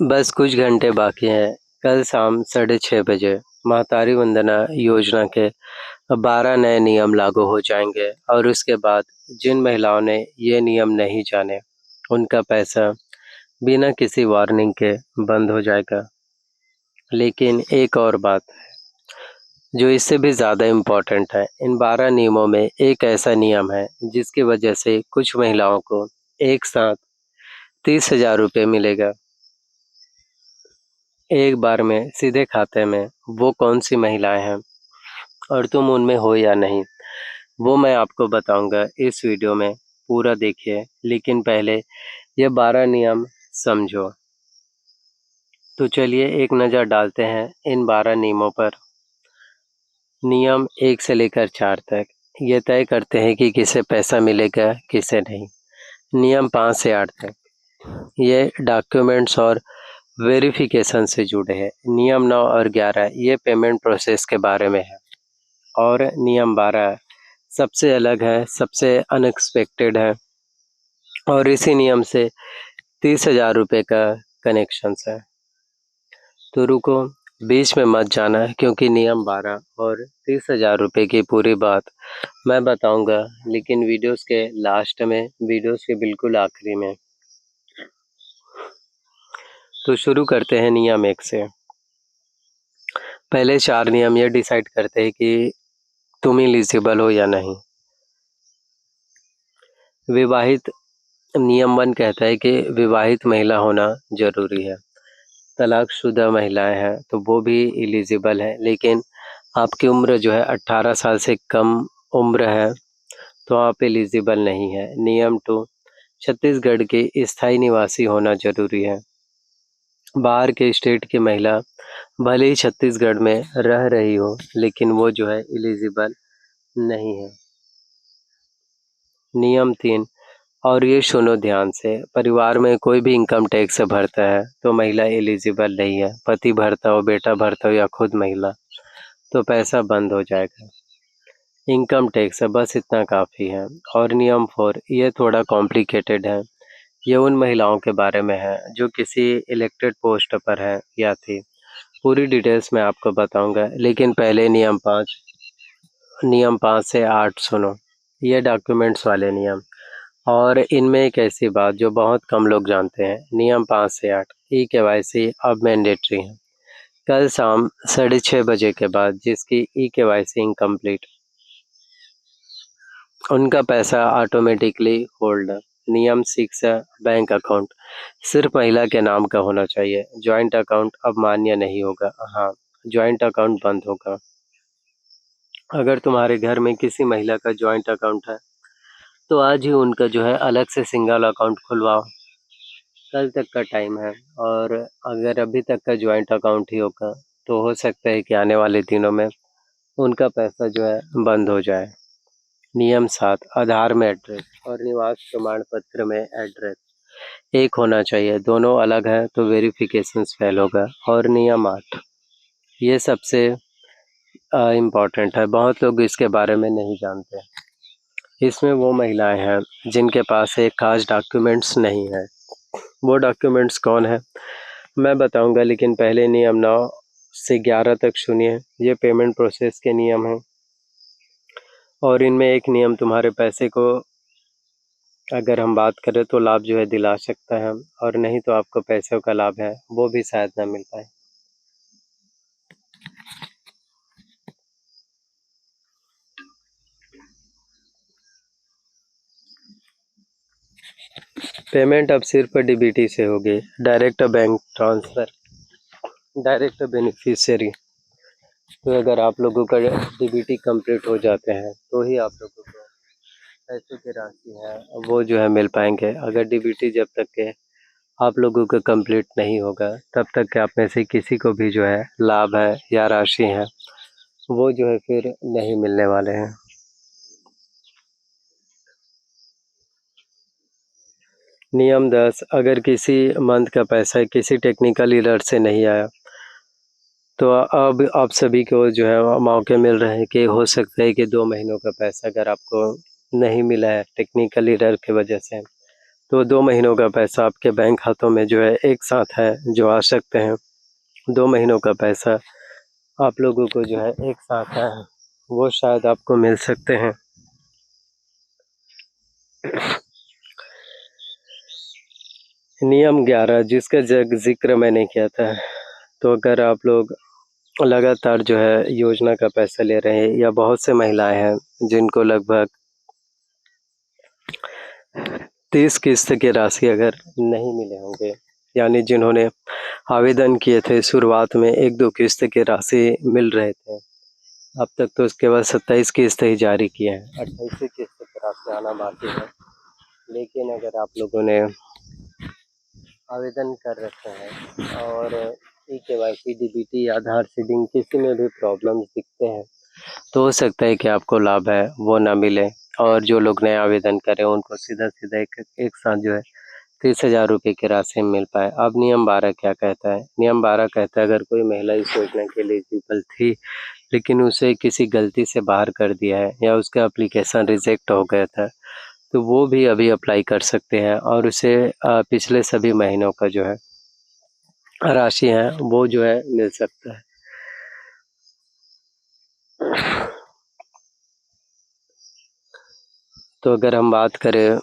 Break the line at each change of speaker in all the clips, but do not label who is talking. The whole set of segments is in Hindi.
बस कुछ घंटे बाकी हैं। कल शाम 6:30 बजे महतारी वंदना योजना के 12 नए नियम लागू हो जाएंगे और उसके बाद जिन महिलाओं ने ये नियम नहीं जाने, उनका पैसा बिना किसी वार्निंग के बंद हो जाएगा। लेकिन एक और बात जो इससे भी ज़्यादा इम्पोर्टेंट है, इन 12 नियमों में एक ऐसा नियम है जिसकी वजह से कुछ महिलाओं को एक साथ 30,000 रुपये मिलेगा एक बार में सीधे खाते में। वो कौन सी महिलाएं हैं और तुम उनमें हो या नहीं, वो मैं आपको बताऊंगा इस वीडियो में। पूरा देखिए, लेकिन पहले ये 12 नियम समझो। तो चलिए एक नज़र डालते हैं इन 12 नियमों पर। नियम 1 से लेकर 4 तक ये तय करते हैं कि किसे पैसा मिलेगा, किसे नहीं। नियम 5 से 8 तक ये डॉक्यूमेंट्स और वेरिफिकेशन से जुड़े हैं। नियम 9 और 11 ये पेमेंट प्रोसेस के बारे में है। और नियम 12 सबसे अलग है, सबसे अनएक्सपेक्टेड है और इसी नियम से 30,000 रुपये का कनेक्शन है। तो रुको, बीच में मत जाना, क्योंकि नियम 12 और 30,000 रुपये की पूरी बात मैं बताऊंगा, लेकिन वीडियोस के लास्ट में, वीडियोस के बिल्कुल आखिरी में। तो शुरू करते हैं नियम 1 से। पहले 4 नियम ये डिसाइड करते हैं कि तुम एलिजिबल हो या नहीं। विवाहित नियम 1 कहता है कि विवाहित महिला होना ज़रूरी है। तलाकशुदा महिलाएं हैं तो वो भी एलिजिबल है, लेकिन आपकी उम्र जो है 18 साल से कम उम्र है तो आप एलिजिबल नहीं है। नियम 2 छत्तीसगढ़ के स्थायी निवासी होना ज़रूरी है। बाहर के स्टेट की महिला भले ही छत्तीसगढ़ में रह रही हो, लेकिन वो जो है एलिजिबल नहीं है। नियम 3, और ये सुनो ध्यान से, परिवार में कोई भी इनकम टैक्स भरता है तो महिला एलिजिबल नहीं है। पति भरता हो, बेटा भरता हो या खुद महिला, तो पैसा बंद हो जाएगा। इनकम टैक्स है, बस इतना काफ़ी है। और नियम 4 ये थोड़ा कॉम्प्लिकेटेड है। ये उन महिलाओं के बारे में है जो किसी इलेक्टेड पोस्ट पर है या थी। पूरी डिटेल्स मैं आपको बताऊंगा, लेकिन पहले नियम 5 से 8 सुनो। ये डॉक्यूमेंट्स वाले नियम, और इनमें एक ऐसी बात जो बहुत कम लोग जानते हैं। नियम 5 से 8 ई-केवाईसी अब मैंडेटरी है। कल शाम 6:30 बजे के बाद जिसकी ई-केवाईसी इनकम्प्लीट, उनका पैसा ऑटोमेटिकली होल्ड। नियम 6 है बैंक अकाउंट सिर्फ महिला के नाम का होना चाहिए। जॉइंट अकाउंट अब मान्य नहीं होगा। हाँ, जॉइंट अकाउंट बंद होगा। अगर तुम्हारे घर में किसी महिला का जॉइंट अकाउंट है तो आज ही उनका जो है अलग से सिंगल अकाउंट खुलवाओ। कल तक का टाइम है। और अगर अभी तक का जॉइंट अकाउंट ही होगा तो हो सकता है कि आने वाले दिनों में उनका पैसा जो है बंद हो जाए। नियम 7 आधार में एड्रेस और निवास प्रमाण पत्र में एड्रेस एक होना चाहिए। दोनों अलग है तो वेरिफिकेशन फेल होगा। और नियम 8 ये सबसे इम्पॉर्टेंट है, बहुत लोग इसके बारे में नहीं जानते। इसमें वो महिलाएं हैं जिनके पास एक खास डॉक्यूमेंट्स नहीं है। वो डॉक्यूमेंट्स कौन है मैं बताऊंगा, लेकिन पहले नियम 9 से 11 तक सुनिए। ये पेमेंट प्रोसेस के नियम हैं और इनमें एक नियम तुम्हारे पैसे को, अगर हम बात करें तो लाभ जो है दिला सकता है, और नहीं तो आपको पैसों का लाभ है वो भी शायद ना मिल पाए। पेमेंट अब सिर्फ डीबीटी से होगी, direct bank transfer, direct beneficiary. तो अगर आप लोगों का डीबीटी कंप्लीट हो जाते हैं तो ही आप लोगों को पैसे की राशि है वो जो है मिल पाएंगे। अगर डीबीटी जब तक के आप लोगों का कंप्लीट नहीं होगा तब तक के आप में से किसी को भी जो है लाभ है या राशि है वो जो है फिर नहीं मिलने वाले हैं। नियम 10 अगर किसी मंथ का पैसा किसी टेक्निकल एरर से नहीं आया तो अब आप सभी को जो है मौके मिल रहे हैं कि हो सकता है कि 2 महीनों का पैसा अगर आपको नहीं मिला है टेक्निकल एरर की वजह से, तो 2 महीनों का पैसा आपके बैंक खातों में जो है एक साथ है जो आ सकते हैं। 2 महीनों का पैसा आप लोगों को जो है एक साथ है, वो शायद आपको मिल सकते हैं। नियम 11 जिसका ज़िक्र मैंने किया था, तो अगर आप लोग लगातार जो है योजना का पैसा ले रहे हैं या बहुत से महिलाएँ हैं जिनको लगभग 30 किस्त की राशि अगर नहीं मिले होंगे, यानी जिन्होंने आवेदन किए थे शुरुआत में 1-2 किस्त की राशि मिल रहे थे, अब तक तो उसके बाद 27 किस्त ही जारी किए हैं, 28वीं किस्त की राशि आना बाकी है। लेकिन अगर आप लोगों ने आवेदन कर रखे हैं और ई-केवाईसी, डीबीटी, आधार सीडिंग किसी में भी प्रॉब्लम्स दिखते हैं, तो हो सकता है कि आपको लाभ है वो ना मिले और जो लोग नए आवेदन करें उनको सीधा-सीधा एक साथ जो है 30,000 रुपये की राशि मिल पाए। अब नियम 12 क्या कहता है? नियम 12 कहता है अगर कोई महिला इस योजना के लिए एलिजिबल थी, लेकिन उसे किसी गलती से बाहर कर दिया है या उसका एप्लीकेशन रिजेक्ट हो गया था, तो वो भी अभी अप्लाई कर सकते हैं और उसे पिछले सभी महीनों का जो है राशि है वो जो है मिल सकता है। तो अगर हम बात करें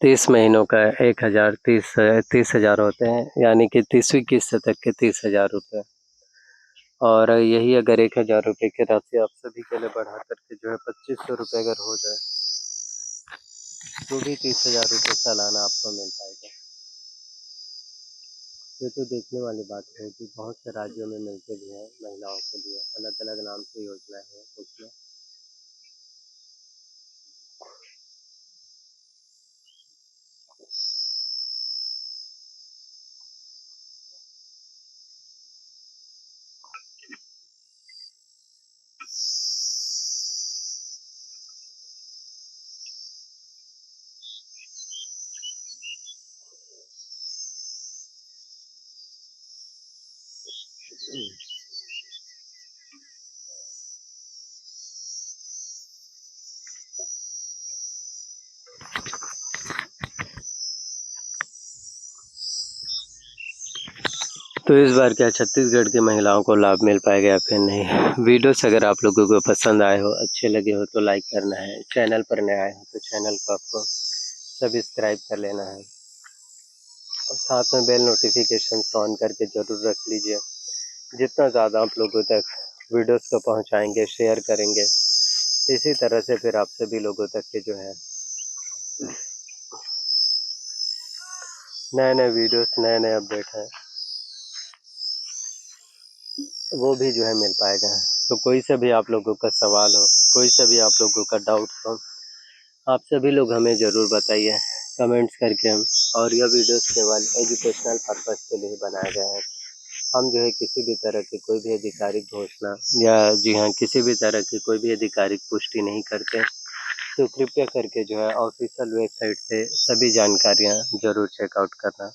30 महीनों का 1000 30,000 होते हैं, यानी कि 30वीं किस्त तक के 30,000 रुपये और यही अगर 1000 रुपये की राशि आप सभी के लिए बढ़ा कर के जो है 2500 रुपये अगर हो जाए, तो भी 30,000 रुपये सालाना आपको मिल पाएगा। ये तो देखने वाली बात है कि बहुत से राज्यों में मिलते भी हैं महिलाओं के लिए, अलग-अलग नाम से योजनाएँ हैं उसमें। तो इस बार क्या छत्तीसगढ़ की महिलाओं को लाभ मिल पाएगा या फिर नहीं? वीडियोस अगर आप लोगों को पसंद आए हो, अच्छे लगे हो तो लाइक करना है, चैनल पर नए आए हो तो चैनल को आपको सब्सक्राइब कर लेना है और साथ में बेल नोटिफिकेशन ऑन करके ज़रूर रख लीजिए। जितना ज़्यादा आप लोगों तक वीडियोस को पहुंचाएंगे, शेयर करेंगे, इसी तरह से फिर आप सभी लोगों तक के जो है नए-नए वीडियोस, नए-नए अपडेट हैं वो भी जो है मिल पाएगा। तो कोई सा भी आप लोगों का सवाल हो, कोई सा भी आप लोगों का डाउट हो, आप सभी लोग हमें ज़रूर बताइए कमेंट्स करके हम। और यह वीडियोस केवल एजुकेशनल पर्पज़ के लिए बनाए गए हैं। हम जो है किसी भी तरह की कोई भी आधिकारिक घोषणा या जी हाँ, किसी भी तरह की कोई भी आधिकारिक पुष्टि नहीं करते। तो कृपया करके जो है ऑफ़िशियल वेबसाइट से सभी जानकारियाँ ज़रूर चेकआउट करना।